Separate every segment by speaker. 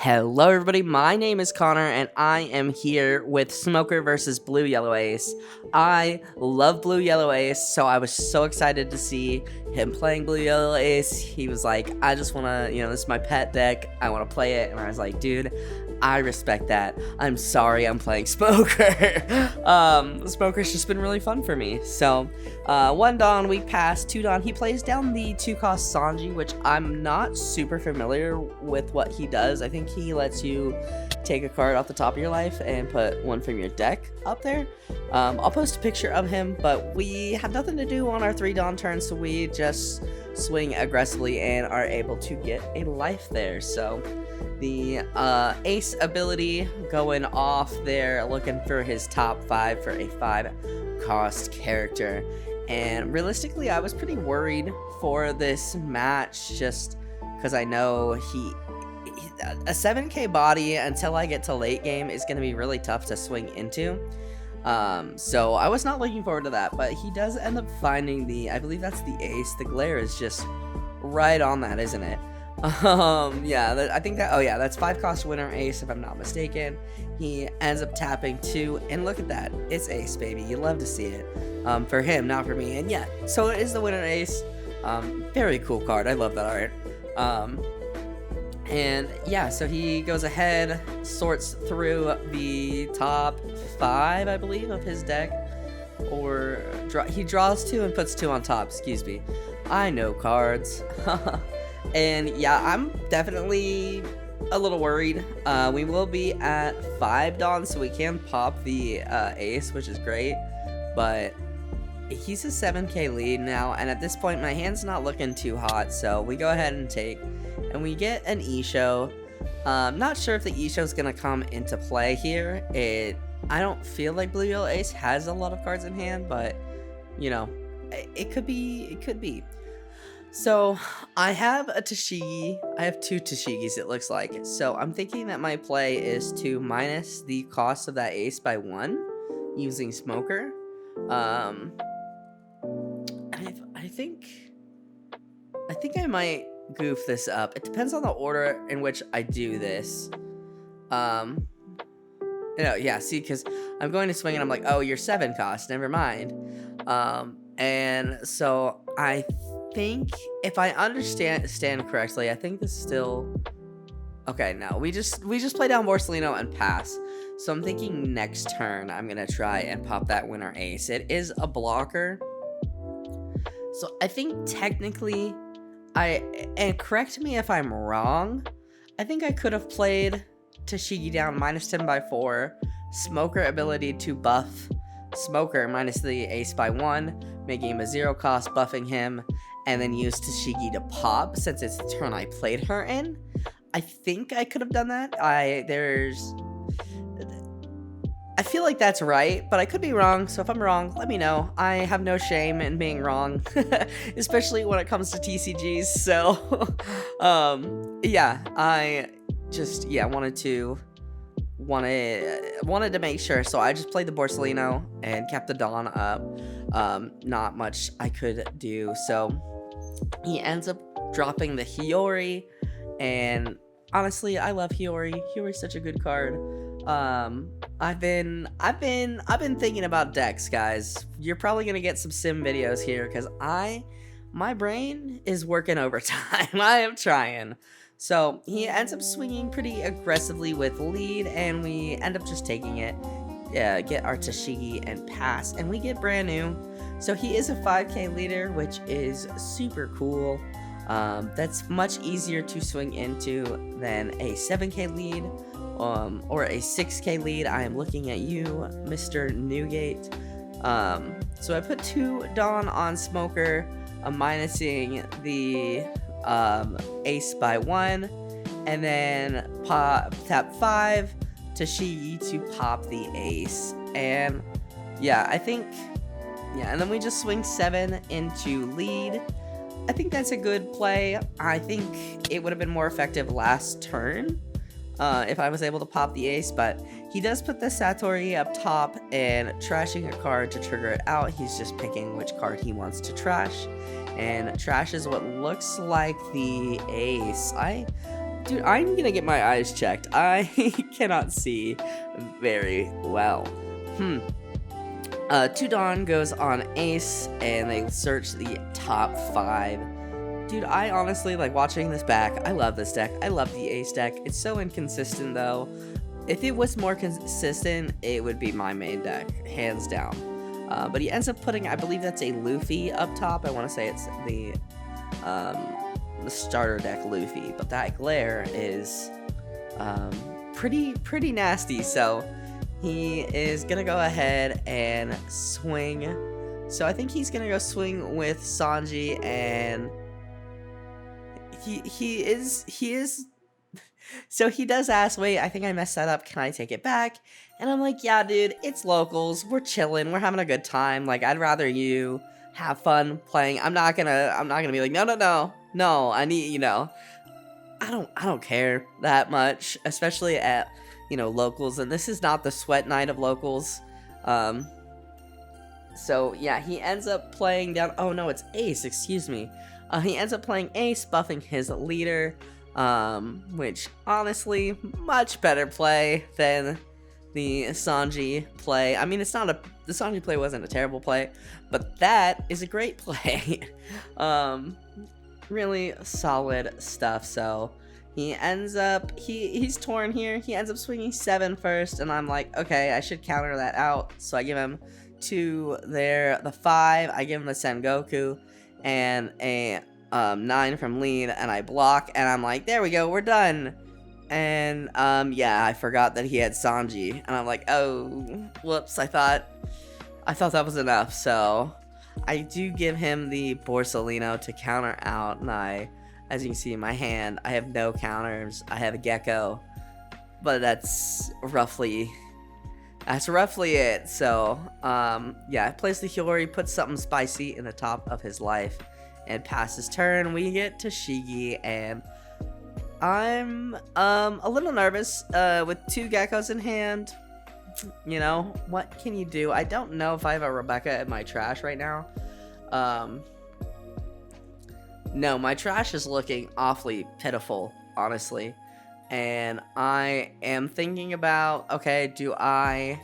Speaker 1: Hello everybody, my name is Connor and I am here with Smoker versus Blue Yellow Ace. I love Blue Yellow Ace, so I was so excited to see him playing Blue Yellow Ace. He was like, I just want to, this is my pet deck, I want to play it, and I was like, dude, I respect that. I'm sorry I'm playing Smoker. Smoker's just been really fun for me. So, 1 Dawn, we pass. 2 Dawn, he plays down the 2-cost Sanji, which I'm not super familiar with what he does. I think he lets you take a card off the top of your life and put one from your deck up there. I'll post a picture of him, but we have nothing to do on our 3 Dawn turn, so we just swing aggressively and are able to get a life there. So the Ace ability going off there, looking for his top 5 for a 5-cost character. And realistically, I was pretty worried for this match just because I know a 7k body until I get to late game is going to be really tough to swing into. So I was not looking forward to that, but he does end up finding I believe that's the Ace. The glare is just right on that, isn't it? Yeah, I think that, oh yeah, that's 5-cost winner Ace, if I'm not mistaken. He ends up tapping 2, and look at that, it's Ace, baby. You love to see it. For him, not for me, and yeah, so it is the winner Ace. Very cool card, I love that art. And yeah, so he goes ahead, sorts through the top 5, I believe, of his deck, or he draws 2 and puts 2 on top, excuse me. I know cards. And yeah, I'm definitely a little worried. We will be at 5 Dawn, so we can pop the Ace, which is great, but he's a 7k lead now, and at this point my hand's not looking too hot, so we go ahead and take, and we get an E-Show. Not sure if the E-Show is going to come into play here. I don't feel like Blue Yellow Ace has a lot of cards in hand, but it could be. So I have a Tashigi. I have 2 Tashigis, it looks like. So I'm thinking that my play is to minus the cost of that Ace by 1 using Smoker. I think I might goof this up. It depends on the order in which I do this. Yeah, see, because I'm going to swing and I'm like, oh, you're 7 cost, never mind. And so I think, if I understand correctly, I think this still, okay, no, we just play down Borsalino and pass. So I'm thinking next turn I'm gonna try and pop that winner Ace. It is a blocker, so I think technically and correct me if I'm wrong, I think I could have played Tashigi down -10 by 4, Smoker ability to buff Smoker minus the Ace by 1, making him a 0-cost, buffing him, and then use Tashigi to pop since it's the turn I played her in. I think I could have done that. I feel like that's right, but I could be wrong, so if I'm wrong, let me know. I have no shame in being wrong, especially when it comes to TCGs, so, yeah, I just, yeah, wanted to make sure, so I just played the Borsalino and kept the Dawn up. Not much I could do, so he ends up dropping the Hiyori, and honestly, I love Hiyori. Hiyori's such a good card. I've been thinking about decks, guys. You're probably gonna get some sim videos here because my brain is working overtime. I am trying. So he ends up swinging pretty aggressively with lead, and we end up just taking it. Get our Tashigi and pass, and we get brand new. So he is a 5k leader, which is super cool. That's much easier to swing into than a 7k lead or a 6k lead. I am looking at you, Mr. Newgate. So I put 2 Dawn on Smoker. I'm minusing the Ace by 1, and then tap 5 Tashigi to pop the Ace. And yeah, I think, yeah, and then we just swing 7 into lead. I think that's a good play. I think it would have been more effective last turn if I was able to pop the Ace, but he does put the Satori up top and trashing a card to trigger it out. He's just picking which card he wants to trash, and trash is what looks like the Ace. Dude, I'm gonna get my eyes checked. I cannot see very well. 2 Dawn goes on Ace, and they search the top 5. Dude, I honestly like watching this back. I love this deck. I love the Ace deck. It's so inconsistent, though. If it was more consistent, it would be my main deck, hands down. But he ends up putting, I believe that's a Luffy up top. I want to say it's the starter deck Luffy, but that glare is pretty nasty. So he is gonna go ahead and swing. So I think he's gonna go swing with Sanji, and he is. So he does ask, wait, I think I messed that up. Can I take it back? And I'm like, yeah, dude, it's locals. We're chilling. We're having a good time. Like, I'd rather you have fun playing. I'm not gonna be like, no. I need, I don't care that much, especially at, locals. And this is not the sweat night of locals. So yeah, he ends up playing down. Oh no, it's Ace. Excuse me. He ends up playing Ace, buffing his leader. Which honestly, much better play than the Sanji play. I mean, the Sanji play wasn't a terrible play, but that is a great play. Really solid stuff. So he ends up, he's torn here. He ends up swinging 7 first, and I'm like, okay, I should counter that out. So I give him 2 there, the 5, I give him the Sengoku, and a 9 from lead, and I block, and I'm like, there we go, we're done. And yeah, I forgot that he had Sanji, and I'm like, oh, whoops, I thought that was enough. So I do give him the Borsalino to counter out, and as you can see in my hand, I have no counters. I have a Gecko, but that's roughly it. So yeah, I place the Hiyori, puts something spicy in the top of his life, and passes turn. We get to Shigi, and I'm a little nervous with 2 Geckos in hand. What can you do? I don't know if I have a Rebecca in my trash right now. No, my trash is looking awfully pitiful, honestly. And I am thinking about, okay, do I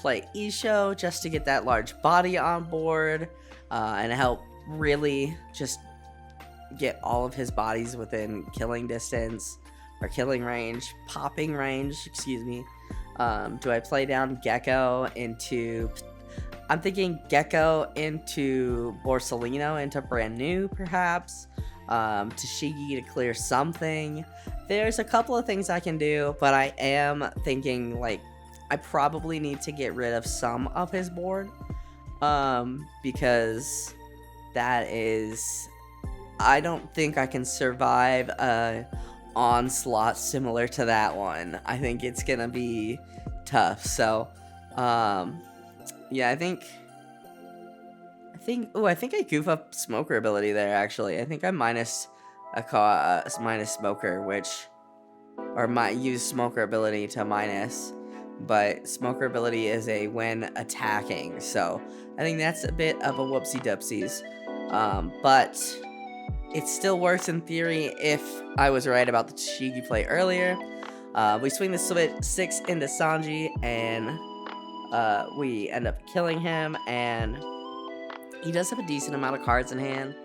Speaker 1: play Isho just to get that large body on board and help really just get all of his bodies within killing distance, or killing range, popping range, excuse me. Do I play down Gecko into, I'm thinking Gecko into Borsalino into brand new, perhaps, to Shigi to clear something. There's a couple of things I can do, but I am thinking, like, I probably need to get rid of some of his board, because that is, I don't think I can survive a onslaught similar to that one. I think it's gonna be tough. So yeah, I think I goof up Smoker ability there, actually. I think I minus Smoker, or might use Smoker ability to minus, but Smoker ability is a when attacking, so I think that's a bit of a whoopsie doopsies. But it still works in theory if I was right about the Shigi play earlier. We swing the 6 into Sanji, and we end up killing him, and he does have a decent amount of cards in hand,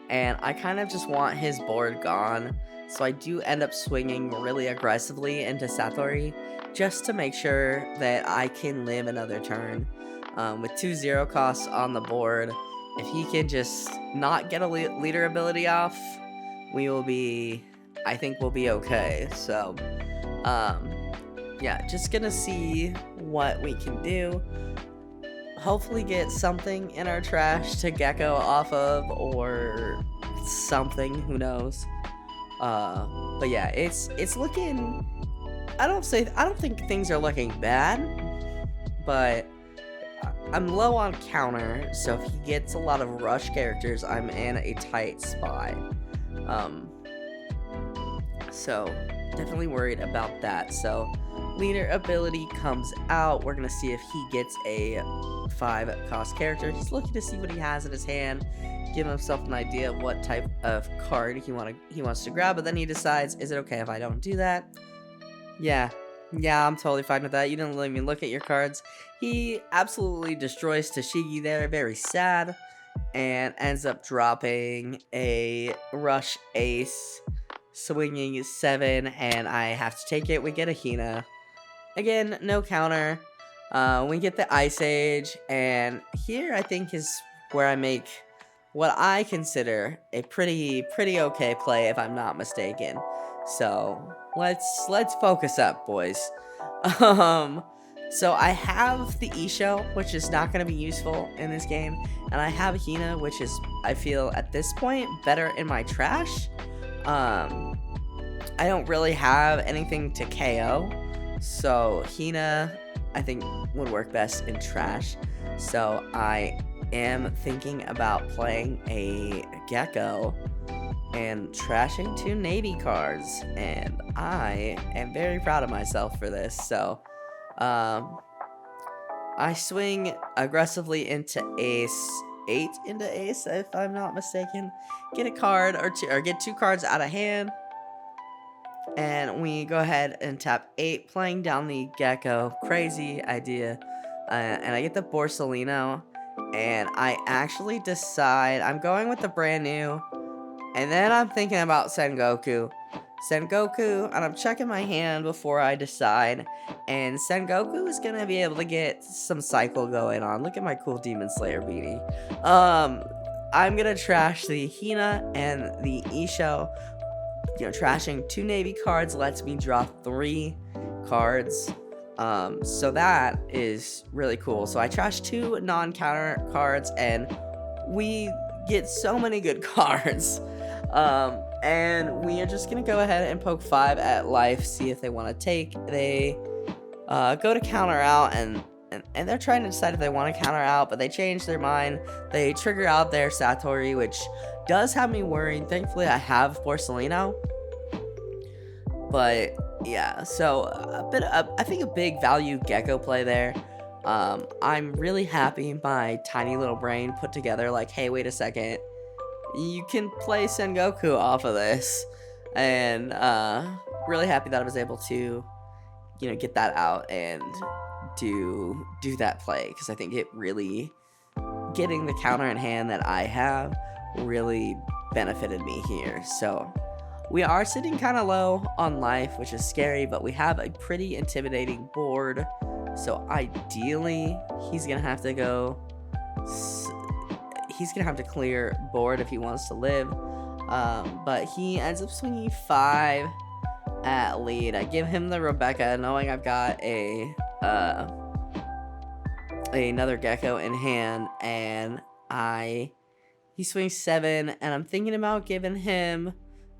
Speaker 1: and I kind of just want his board gone, so I do end up swinging really aggressively into Satori, just to make sure that I can live another turn. With 2 0 costs on the board, if he can just not get a leader ability off, I think we'll be okay. So, yeah, just gonna see what we can do. Hopefully get something in our trash to Gecko off of, or something, who knows. But yeah, it's looking, I don't think things are looking bad, but I'm low on counter, so if he gets a lot of rush characters, I'm in a tight spot. So definitely worried about that. So leader ability comes out. We're gonna see if he gets a 5-cost character. He's looking to see what he has in his hand, give himself an idea of what type of card he wants to grab, but then he decides, is it okay if I don't do that? Yeah, I'm totally fine with that. You didn't let me look at your cards. He absolutely destroys Tashigi there, very sad, and ends up dropping a rush ace, swinging 7, and I have to take it. We get a Hina. Again, no counter. We get the Ice Age, and here I think is where I make what I consider a pretty okay play, if I'm not mistaken. So let's focus up, boys. So I have the Isho, which is not going to be useful in this game, and I have Hina, which is, I feel at this point, better in my trash. I don't really have anything to KO, so Hina I think would work best in trash. So I am thinking about playing a Gecko and trashing 2 Navy cards, and I am very proud of myself for this. So I swing aggressively into ace, 8 into ace if I'm not mistaken, get a card or 2, or get 2 cards out of hand, and we go ahead and tap 8, playing down the Gecko. Crazy idea. And I get the Borsalino, and I actually decide I'm going with the brand new, and then I'm thinking about Sengoku, and I'm checking my hand before I decide, and Sengoku is gonna be able to get some cycle going on. Look at my cool Demon Slayer beanie. I'm gonna trash the Hina and the Isho. You know, trashing 2 Navy cards lets me draw 3 cards. So that is really cool. So I trash 2 non-counter cards, and we get so many good cards. And we are just gonna go ahead and poke 5 at life, see if they want to take. They go to counter out, and they're trying to decide if they want to counter out, but they change their mind. They trigger out their Satori, which does have me worried. Thankfully, I have Borsalino. But yeah, so I think a big value Gecko play there. I'm really happy my tiny little brain put together, like, hey, wait a second, you can play Sengoku off of this, and really happy that I was able to, you know, get that out and do that play, because I think it really, getting the counter in hand that I have really benefited me here. So we are sitting kind of low on life, which is scary, but we have a pretty intimidating board. So ideally, he's gonna have to clear board if he wants to live. But he ends up swinging 5 at lead. I give him the Rebecca, knowing I've got another Gecko in hand, and he swings 7, and I'm thinking about giving him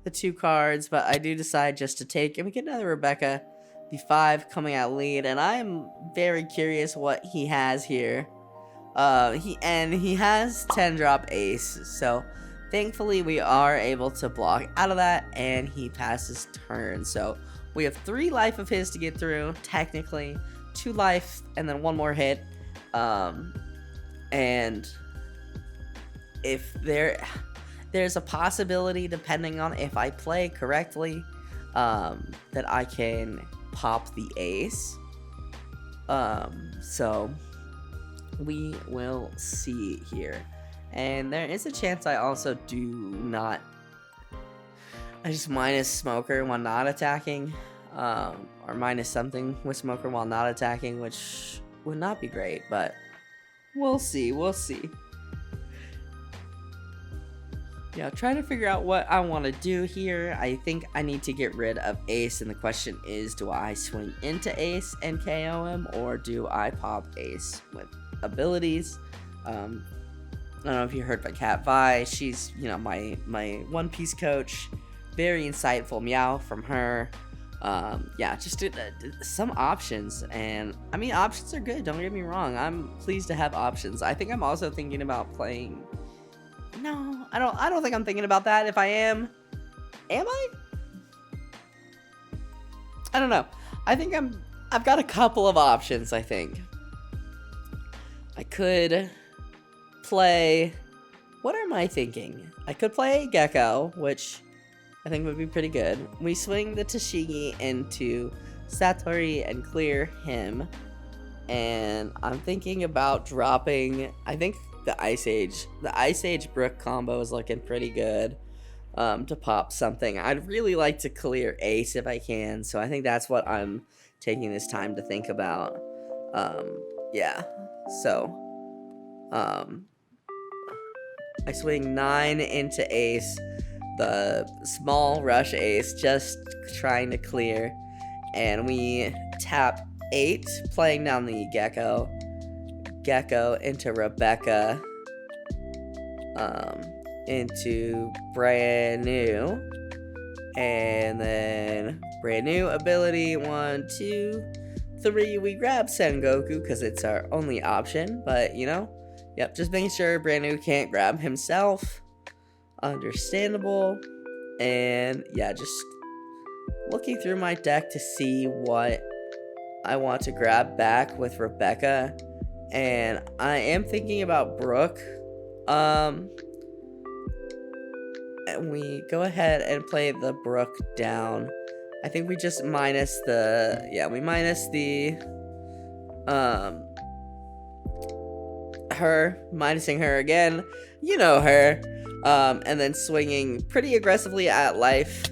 Speaker 1: the 2 cards, but I do decide just to take, and we get another Rebecca, the 5 coming out lead, and I'm very curious what he has here. He has 10-drop ace, so thankfully we are able to block out of that, and he passes turn. So we have 3 life of his to get through, technically 2 life, and then 1 more hit. And if there's a possibility, depending on if I play correctly, that I can pop the ace. So we will see here. And there is a chance I also do not. I just minus Smoker while not attacking. Or minus something with Smoker while not attacking, which would not be great, but we'll see. Yeah, trying to figure out what I want to do here. I think I need to get rid of ace, and the question is, do I swing into ace and KO him, or do I pop ace with abilities? I don't know if you heard by Cat Vi. She's, you know, my One Piece coach. Very insightful meow from her. Yeah, just some options, and I mean, options are good, don't get me wrong. I'm pleased to have options. I think I'm also thinking about playing. No, I don't think I'm thinking about that. If I am I? I don't know. I think I've got a couple of options, I think. I could play, what am I thinking? I could play Gecko, which I think would be pretty good. We swing the TCG into Satori and clear him. And I'm thinking about dropping, I think the Ice Age Brook combo is looking pretty good to pop something. I'd really like to clear Ace if I can, so I think that's what I'm taking this time to think about. Yeah, so I swing 9 into Ace, the small rush Ace, just trying to clear, and we tap 8, playing down the Gecko into Rebecca, into brand new, and then brand new ability 1, 2, 3. We grab Sengoku because it's our only option, but you know, yep, just making sure brand new can't grab himself. Understandable. And yeah, just looking through my deck to see what I want to grab back with Rebecca, and I am thinking about Brooke. And we go ahead and play the Brooke down. I think we just minus the, minusing her again, you know her, and then swinging pretty aggressively at life.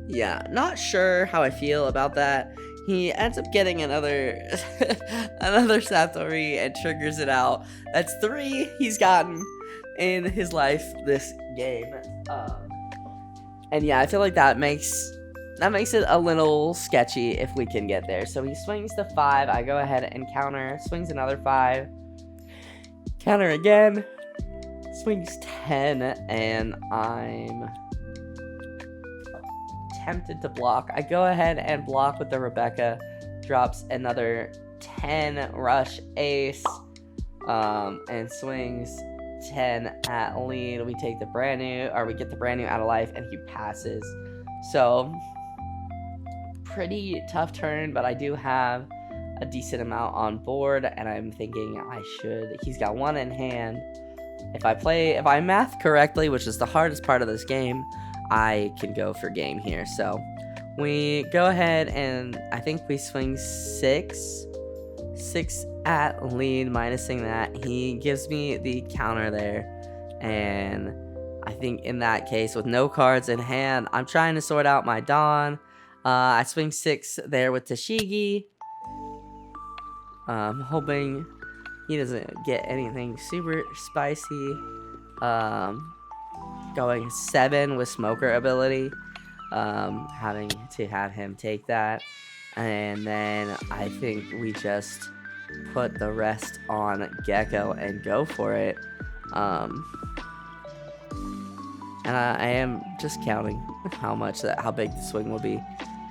Speaker 1: Yeah, not sure how I feel about that. He ends up getting another Satori and triggers it out. That's 3 he's gotten in his life this game. And yeah, I feel like that makes it a little sketchy if we can get there. So he swings the 5, I go ahead and counter, swings another 5, counter again, swings 10, and I'm tempted to block. I go ahead and block with the Rebecca, drops another 10 rush Ace, and swings 10 at lead. We take the brand new, or we get the brand new out of life, and he passes. So pretty tough turn, but I do have a decent amount on board, and I'm thinking he's got 1 in hand. If I math correctly, which is the hardest part of this game, I can go for game here. So we go ahead and I think we swing 6 at lead, minusing that. He gives me the counter there, and I think in that case, with no cards in hand, I'm trying to sort out my Dawn. I swing 6 there with Tashigi, hoping he doesn't get anything super spicy. Going 7 with Smoker ability, having to have him take that, and then I think we just put the rest on Gecko and go for it. And I am just counting how big the swing will be,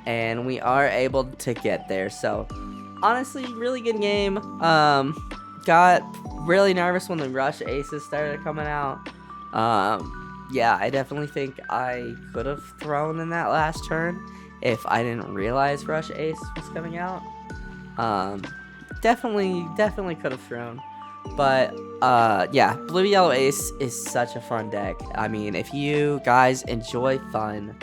Speaker 1: and we are able to get there. So honestly, really good game. Got really nervous when the rush aces started coming out. Yeah, I definitely think I could have thrown in that last turn if I didn't realize rush ace was coming out. Definitely could have thrown. But yeah, blue yellow ace is such a fun deck. I mean, if you guys enjoy fun,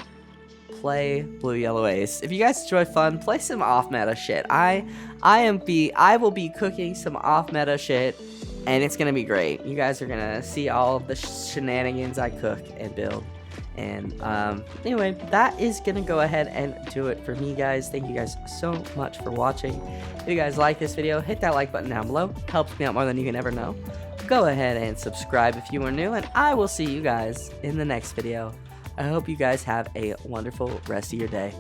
Speaker 1: play blue yellow ace. If you guys enjoy fun, play some off meta shit. I will be cooking some off meta shit, and it's gonna be great. You guys are gonna see all of the shenanigans I cook and build. And anyway, that is gonna go ahead and do it for me, guys. Thank you guys so much for watching. If you guys like this video, hit that like button down below. Helps me out more than you can ever know. Go ahead and subscribe if you are new, and I will see you guys in the next video. I hope you guys have a wonderful rest of your day.